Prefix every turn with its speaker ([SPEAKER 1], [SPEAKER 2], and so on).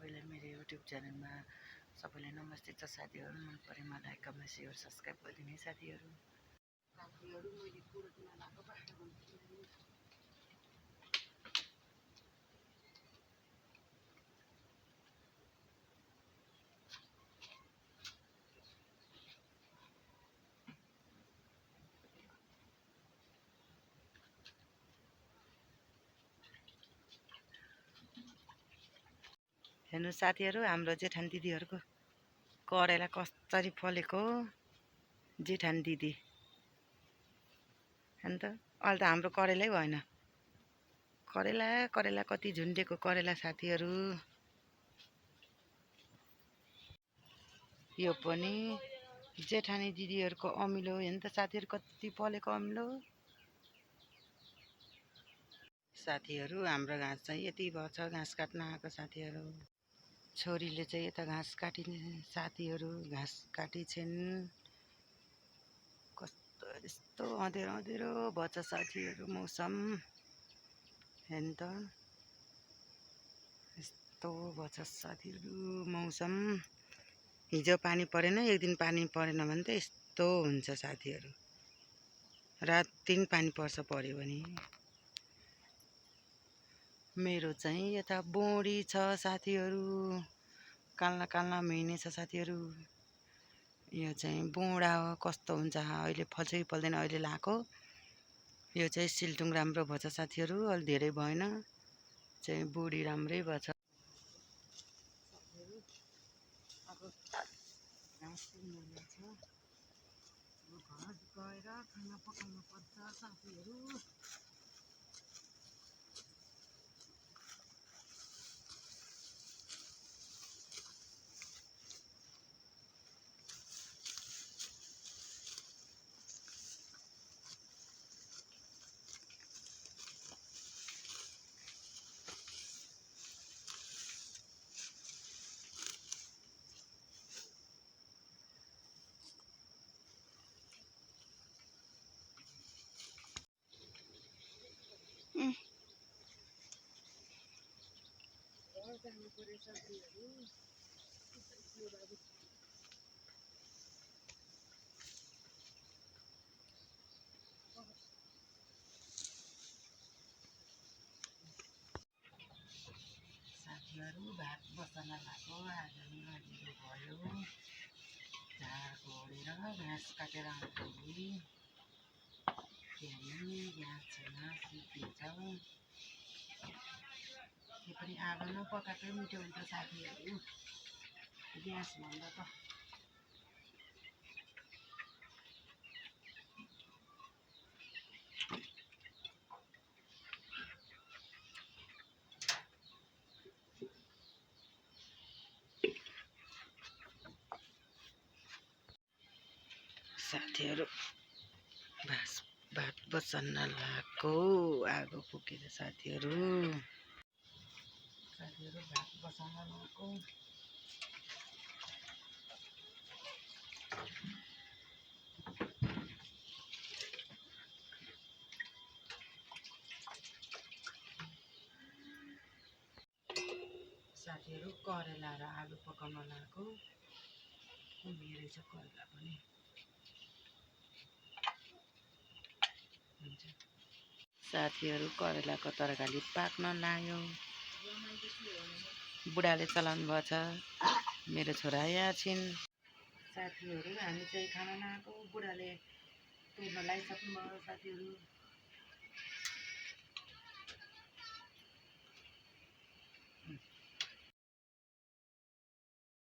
[SPEAKER 1] सबैलाई मेरो युट्युब च्यानलमा सबैलाई नमस्ते छ साथीहरू। मन परेमा लाइक कमेन्ट सेयर सब्सक्राइब गरिदिने साथीहरू। मैले कुरोमा भएको बाटो हेर्नु साथीहरू, हाम्रो जेठान दिदीहरूको करेला कसरी फलेको। जेठान दिदी अन्त अहिले त हाम्रो करेलै भएन। करेला करेला कति झुन्डेको करेला साथीहरू। यो पनि जेठानी दिदीहरूको अमिलो हेर्नु त साथीहरू, कति फलेको अमिलो। साथीहरू हाम्रो घाँस चाहिँ यति भएको छ, घाँस काट्न आएको साथीहरू। छोरीले चाहिँ यता घाँस काटिने साथीहरू, घाँस काटिन्छन्। कस्तो यस्तो अँधेरो अँधेरो भएछ साथीहरू मौसम। हेर्नु त यस्तो भएछ साथीहरू मौसम। हिजो पानी परेन, एक दिन पानी परेन भने त यस्तो हुन्छ साथीहरू। रात दिन पानी पर्यो भने। मेरो चाहिँ यता बोडी छ साथीहरू, काल्ना काल्ना मिहिने छ साथीहरू। यो चाहिँ बोडा हो, कस्तो हुन्छ अहिले फल्छ कि फल्दैन अहिले लाएको। यो चाहिँ सिल्टुङ राम्रो भएछ साथीहरू, अलि धेरै भएन, चाहिँ बोडी राम्रै भएछ। घर गएर खाना पकाउनु पर्छ साथीहरू। साथीहरू भात बसाल्न लाग्यो। आज नजिलो भयो, झार घोडेर घाँस काटेर आउँदाखेरि ग्यास छैन, सिकिन्छ। त्यो पनि आगोमा पकाएकै मिठो हुन्छ साथीहरू, ग्यास भन्दा त। साथीहरू भात बसाल्न लागेको, आगो फुकेर साथीहरू। भात बसाल्न लागेको। साथीहरू करेला र आलु पकाउन लागेको। मेरै छ करेला पनि। साथीहरू करेलाको तरकारी पाक्न लाग्यो। बुढाले चलाउनु भएको छ, मेरो छोरा यहाँ छिन्। साथीहरू हामी चाहिँ खाना नआएको, बुढाले तुर्न लगाइसक्नु भयो साथीहरू।